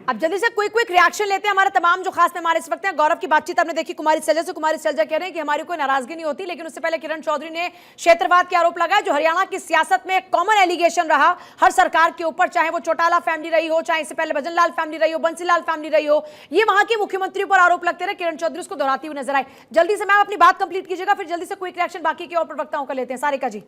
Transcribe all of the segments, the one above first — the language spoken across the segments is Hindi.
अब जल्दी से क्विक रिएक्शन लेते हैं हमारे तमाम जो खास मेहमान इस वक्त हैं। गौरव की बातचीत आपने देखी कुमारी सैलजा से। कुमारी सैलजा कह रहे हैं कि हमारी कोई नाराजगी नहीं होती, लेकिन उससे पहले किरण चौधरी ने क्षेत्रवाद के आरोप लगाए, जो हरियाणा की सियासत में एक कॉमन एलिगेशन रहा हर सरकार के ऊपर, चाहे वो चौटाला फैमिली रही हो, चाहे इससे पहले भजन लाल फैमिली रही हो, बंसीलाल फैमिली रही हो, ये वहां के मुख्यमंत्री पर आरोप लगते रहे। किरण चौधरी उसको दोहराती हुई नजर आए। जल्दी से मैम अपनी बात कंप्लीट कीजिएगा, फिर जल्दी से क्विक रिएक्शन बाकी के और प्रवक्ताओं का लेते हैं। सारिका जी।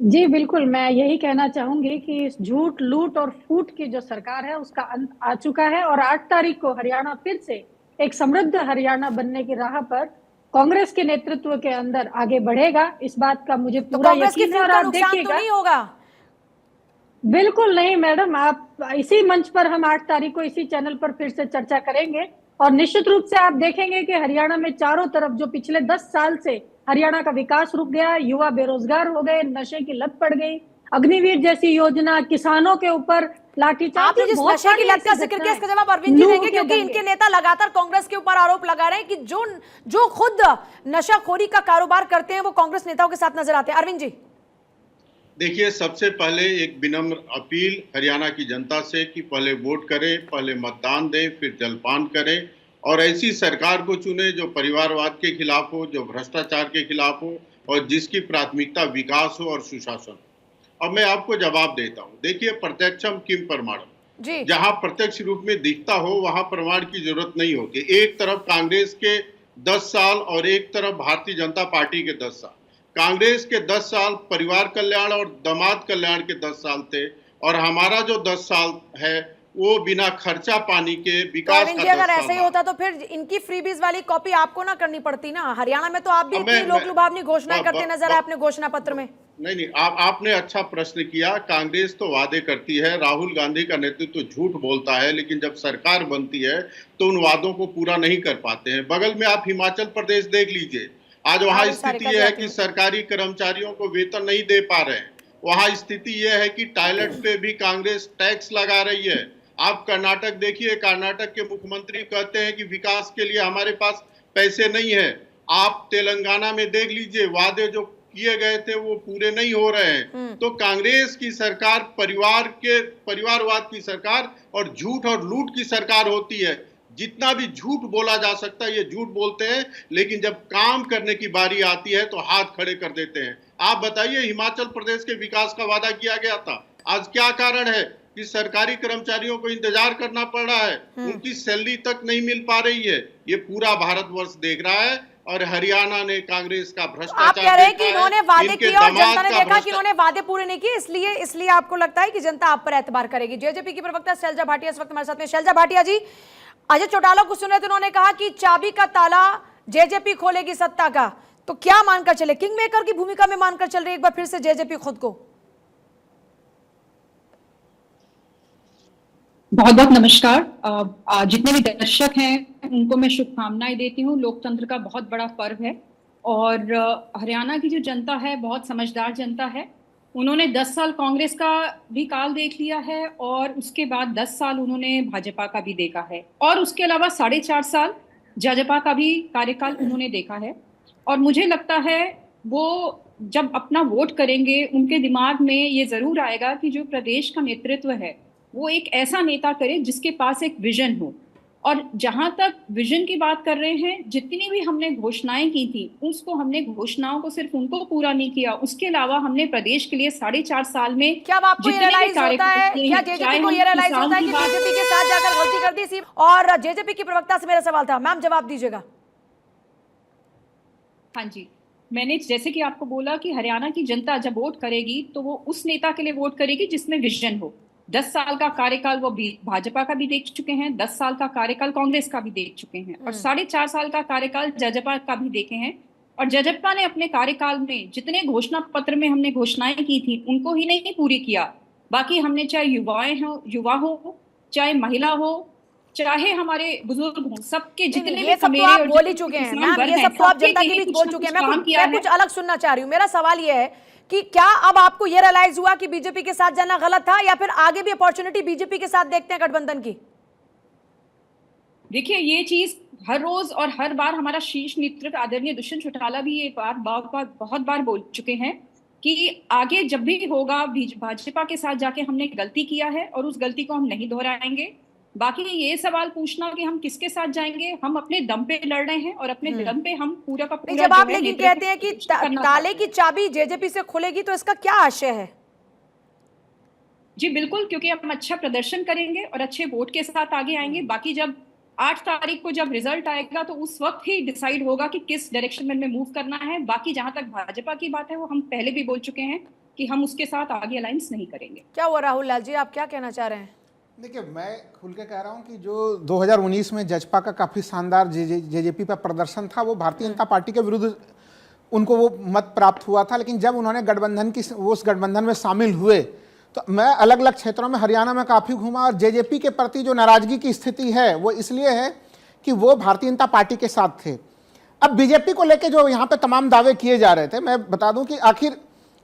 जी बिल्कुल, मैं यही कहना चाहूंगी कि इस झूठ लूट और फूट की जो सरकार है उसका अंत आ चुका है और 8 तारीख को हरियाणा फिर से एक समृद्ध हरियाणा बनने की राह पर कांग्रेस के नेतृत्व के अंदर आगे बढ़ेगा। इस बात का मुझे पूरा यकीन है। और आप देखिएगा, नहीं होगा। बिल्कुल नहीं मैडम, आप इसी मंच पर हम 8 तारीख को इसी चैनल पर फिर से चर्चा करेंगे और निश्चित रूप से आप देखेंगे कि हरियाणा में चारों तरफ जो पिछले 10 साल से हरियाणा का विकास रुक गया, युवा बेरोजगार हो गए, नशे की लत पड़ गई, अग्निवीर जैसी योजना, किसानों के ऊपर लाठीचार्ज, आपने जिस नशे की लत का जिक्र किया इसका जवाब अरविंद जी देंगे, क्योंकि इनके नेता लगातार कांग्रेस के ऊपर आरोप लगा रहे हैं कि जो खुद नशाखोरी का कारोबार करते हैं वो कांग्रेस नेताओं के साथ नजर आते हैं। अरविंद जी। देखिए, सबसे पहले एक विनम्र अपील हरियाणा की जनता से कि पहले वोट करें, पहले मतदान दें, फिर जलपान करें और ऐसी सरकार को चुने जो परिवारवाद के खिलाफ हो, जो भ्रष्टाचार के खिलाफ हो और जिसकी प्राथमिकता विकास हो और सुशासन हो। अब मैं आपको जवाब देता हूं। देखिए, प्रत्यक्षम किम प्रमाणम, जहां प्रत्यक्ष रूप में दिखता हो वहां प्रमाण की जरूरत नहीं होती। एक तरफ कांग्रेस के 10 साल और एक तरफ भारतीय जनता पार्टी के 10 साल। कांग्रेस के 10 साल परिवार कल्याण और दामाद कल्याण के 10 साल थे और हमारा जो 10 साल है वो बिना खर्चा पानी के विकास का 10 साल। अगर ऐसे ही होता तो फिर इनकी फ्रीबीज वाली कॉपी आपको ना करनी पड़ती ना। हरियाणा में तो आप भी इतनी लोक लुभावनी घोषणाएं करते नजर आए अपने घोषणा पत्र में। नहीं, आपने अच्छा प्रश्न किया। कांग्रेस तो वादे करती है, राहुल गांधी का नेतृत्व झूठ बोलता है, लेकिन जब सरकार बनती है तो उन वादों को पूरा नहीं कर पाते हैं। बगल में आप हिमाचल प्रदेश देख लीजिए, आज वहां स्थिति यह है कि सरकारी कर्मचारियों को वेतन नहीं दे पा रहे हैं। वहां स्थिति यह है कि टॉयलेट पे भी कांग्रेस टैक्स लगा रही है। आप कर्नाटक देखिए, कर्नाटक के मुख्यमंत्री कहते हैं कि विकास के लिए हमारे पास पैसे नहीं है। आप तेलंगाना में देख लीजिए, वादे जो किए गए थे वो पूरे नहीं हो रहे हैं। तो कांग्रेस की सरकार परिवारवाद की सरकार और झूठ और लूट की सरकार होती है। जितना भी झूठ बोला जा सकता है ये झूठ बोलते हैं, लेकिन जब काम करने की बारी आती है तो हाथ खड़े कर देते हैं। आप बताइए, हिमाचल प्रदेश के विकास का वादा किया गया था, आज क्या कारण है कि सरकारी कर्मचारियों को इंतजार करना पड़ रहा है, उनकी सैलरी तक नहीं मिल पा रही है। ये पूरा भारतवर्ष देख रहा है और हरियाणा ने कांग्रेस का भ्रष्टाचार आप कह रहे हैं कि इन्होंने वादे किए और जनता ने देखा कि इन्होंने वादे पूरे नहीं किए, इसलिए आपको लगता है कि जनता आप पर एतबार करेगी। जेजेपी की प्रवक्ता शैलजा भाटिया इस वक्त हमारे साथ में। शैलजा भाटिया जी, अजय चौटाला को सुन रहे थे, उन्होंने कहा कि चाबी का ताला जेजेपी खोलेगी सत्ता का, तो क्या मानकर चले? किंग मेकर की भूमिका में मानकर चल रही एक बार फिर से जेजेपी खुद को? बहुत बहुत नमस्कार। जितने भी दर्शक हैं उनको मैं शुभकामनाएं देती हूँ। लोकतंत्र का बहुत बड़ा पर्व है और हरियाणा की जो जनता है बहुत समझदार जनता है। उन्होंने 10 साल कांग्रेस का भी काल देख लिया है और उसके बाद 10 साल उन्होंने भाजपा का भी देखा है और उसके अलावा 4.5 साल भाजपा का भी कार्यकाल उन्होंने देखा है। और मुझे लगता है वो जब अपना वोट करेंगे उनके दिमाग में ये जरूर आएगा कि जो प्रदेश का नेतृत्व है वो एक ऐसा नेता करे जिसके पास एक विजन हो। और जहां तक विजन की बात कर रहे हैं, जितनी भी हमने घोषणाएं की थी उसको हमने घोषणाओं को सिर्फ उनको पूरा नहीं किया, उसके अलावा हमने प्रदेश के लिए 4.5 साल में क्या आपको ये रियलाइज होता है, क्या जेजेपी को ये रियलाइज होता है कि बीजेपी के साथ जाकर गलती कर दी थी? और जेजेपी की प्रवक्ता से मेरा सवाल था, मैम जवाब दीजिएगा। हाँ जी, मैंने जैसे कि आपको बोला कि हरियाणा की जनता जब वोट करेगी तो वो उस नेता के लिए वोट करेगी जिसमें विजन हो। 10 साल का कार्यकाल वो भाजपा का भी देख चुके हैं, 10 साल का कार्यकाल कांग्रेस का भी देख चुके हैं और 4.5 साल का कार्यकाल भाजपा का भी देखे हैं। और भाजपा ने अपने कार्यकाल में जितने घोषणा पत्र में हमने घोषणाएं की थी उनको ही नहीं पूरी किया। बाकी हमने चाहे युवा हो, चाहे महिला हो, चाहे हमारे बुजुर्ग हो, सबके जितने भी आप बोल ही चुके हैं मैम, ये सब तो आप जनता के बीच बोल चुके हैं। मैं कुछ अलग सुनना चाह रही हूँ। मेरा सवाल ये है कि क्या अब आपको ये रियलाइज हुआ कि बीजेपी के साथ जाना गलत था, या फिर आगे भी अपॉर्चुनिटी बीजेपी के साथ देखते हैं गठबंधन की? देखिए, ये चीज हर रोज और हर बार हमारा शीर्ष नेतृत्व आदरणीय दुष्यंत चौटाला भी ये बहुत बार बोल चुके हैं कि आगे जब भी होगा भाजपा के साथ जाके हमने गलती किया है और उस गलती को हम नहीं दोहराएंगे। बाकी ये सवाल पूछना कि हम किसके साथ जाएंगे, हम अपने दम पे लड़ रहे हैं और अपने दम पे हम पूरा का पूरा जब जो आप है लेकिन नेतृत्व कहते हैं कि करना ताले चाहते की चाबी जेजेपी से खुलेगी, तो इसका क्या आशय है? जी बिल्कुल, क्योंकि हम अच्छा प्रदर्शन करेंगे और अच्छे वोट के साथ आगे आएंगे। बाकी जब 8 तारीख को जब रिजल्ट आएगा तो उस वक्त ही डिसाइड होगा कि किस डायरेक्शन में हमें मूव करना है। बाकी जहां तक भाजपा की बात है, वो हम पहले भी बोल चुके हैं कि हम उसके साथ आगे अलायंस नहीं करेंगे। क्या हुआ राहुल लाल जी, आप क्या कहना चाह रहे हैं? देखिए, मैं खुल के कह रहा हूं कि जो 2019 में जजपा का काफ़ी शानदार जेजेपी पर प्रदर्शन था, वो भारतीय जनता पार्टी के विरुद्ध उनको वो मत प्राप्त हुआ था। लेकिन जब उन्होंने उस गठबंधन में शामिल हुए, तो मैं अलग अलग क्षेत्रों में हरियाणा में काफ़ी घूमा, और जेजेपी के प्रति जो नाराजगी की स्थिति है वो इसलिए है कि वो भारतीय जनता पार्टी के साथ थे। अब बीजेपी को लेकर जो यहाँ पे तमाम दावे किए जा रहे थे, मैं बता दूं कि आखिर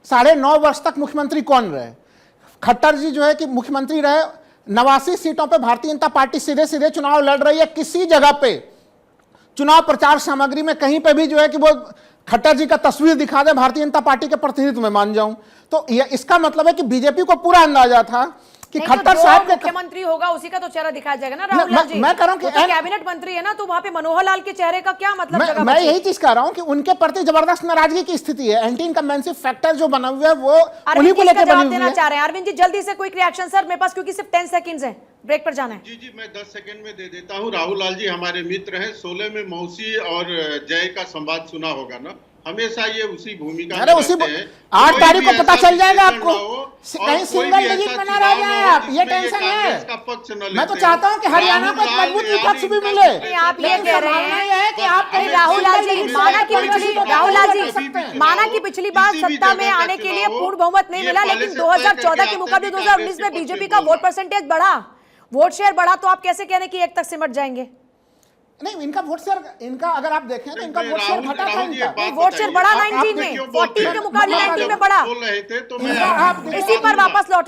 9.5 वर्ष तक मुख्यमंत्री कौन रहे? खट्टर जी जो है कि मुख्यमंत्री रहे, 89 सीटों पे भारतीय जनता पार्टी सीधे सीधे चुनाव लड़ रही है। किसी जगह पे चुनाव प्रचार सामग्री में कहीं पे भी जो है कि वो खट्टर जी का तस्वीर दिखा दे भारतीय जनता पार्टी के प्रतिनिधित्व में मान जाऊं, तो ये इसका मतलब है कि बीजेपी को पूरा अंदाजा था कि नहीं, तो खट्टर जो साहब के मुख्यमंत्री होगा उसी का तो चेहरा दिखाया जाएगा ना राहुल लाल जी। मैं कह रहा हूं कि वो तो कैबिनेट मंत्री है ना, तो वहां पे मनोहर लाल के चेहरे का क्या मतलब जगह मैं बची? यही चीज कह रहा हूं कि उनके प्रति जबरदस्त नाराजगी की स्थिति है। एंटी इनकम्बेंसी फैक्टर जो बना हुआ है वो उन्हीं अरविंद को जी इसका लेकर जवाब बनी हुई देना है। चाह रहे हैं। अरविंद जी जल्दी से क्विक रिएक्शन सर, मेरे पास क्योंकि सिर्फ 10 सेकंड्स है, ब्रेक पर जाना है। जी मैं 10 सेकंड में दे देता हूँ। राहुल लाल जी हमारे मित्र हैं, 16 में मौसी और जय का संवाद सुना होगा ना, हमेशा ये उसी भूमिका अरे में उसी रहते हैं। 8 कोई तारीख भी को पता ऐसा चल जाएगा डिसीजन आपको, ना हो और कहीं कोई सिंगल भी डिजिट ऐसा में ना रह चुनाव जाए ना हो आप, ये जिसमें टेंशन है। कांग्रेस का पक्ष न मैं तो लेते चाहता हो। हूं कि हरियाणा को एक राहुल लाल मजबूत यानी विपक्ष भी इनका मिले। नहीं, आप ये लेकिन कह रहे संभावना हैं ये है कि आप अरे कहीं राहुल लाल सिंगल जी, डिजिट माना में कि कोई पिछली भी राहुल लाल कर जी सकते हैं। माना कि पिछली बार किसी भी सत्ता जगह में का आने के लिए चुनाव हो, पूर्ण बहुमत नहीं ये मिला, पहले लेकिन से तय करके 2014 के आते मुकाबले हैं कि 2019 में कांग्रेस के बीजेपी पक्ष का में वोट बोलना। परसेंटेज बढ़ा, वोट शेयर बढ़ा, तो आप कैसे कह रहे हैं कि 1 तक सिमट जाएंगे? नहीं, इनका वोट शेयर, इनका अगर आप देखें तो इनका नहीं, वोट शेयर राहुल- घटा था राहुल जी, इनका। एक बात वोट शेयर बढ़ा बताइए, आप 19 देखिए में, क्यों बोलते 14 हैं? के मुकाबले आप 19 में जब बढ़ा। बोल रहे थे तो मैं आप आपकी इसी बात पर सुना। वापस लौट रहे हैं।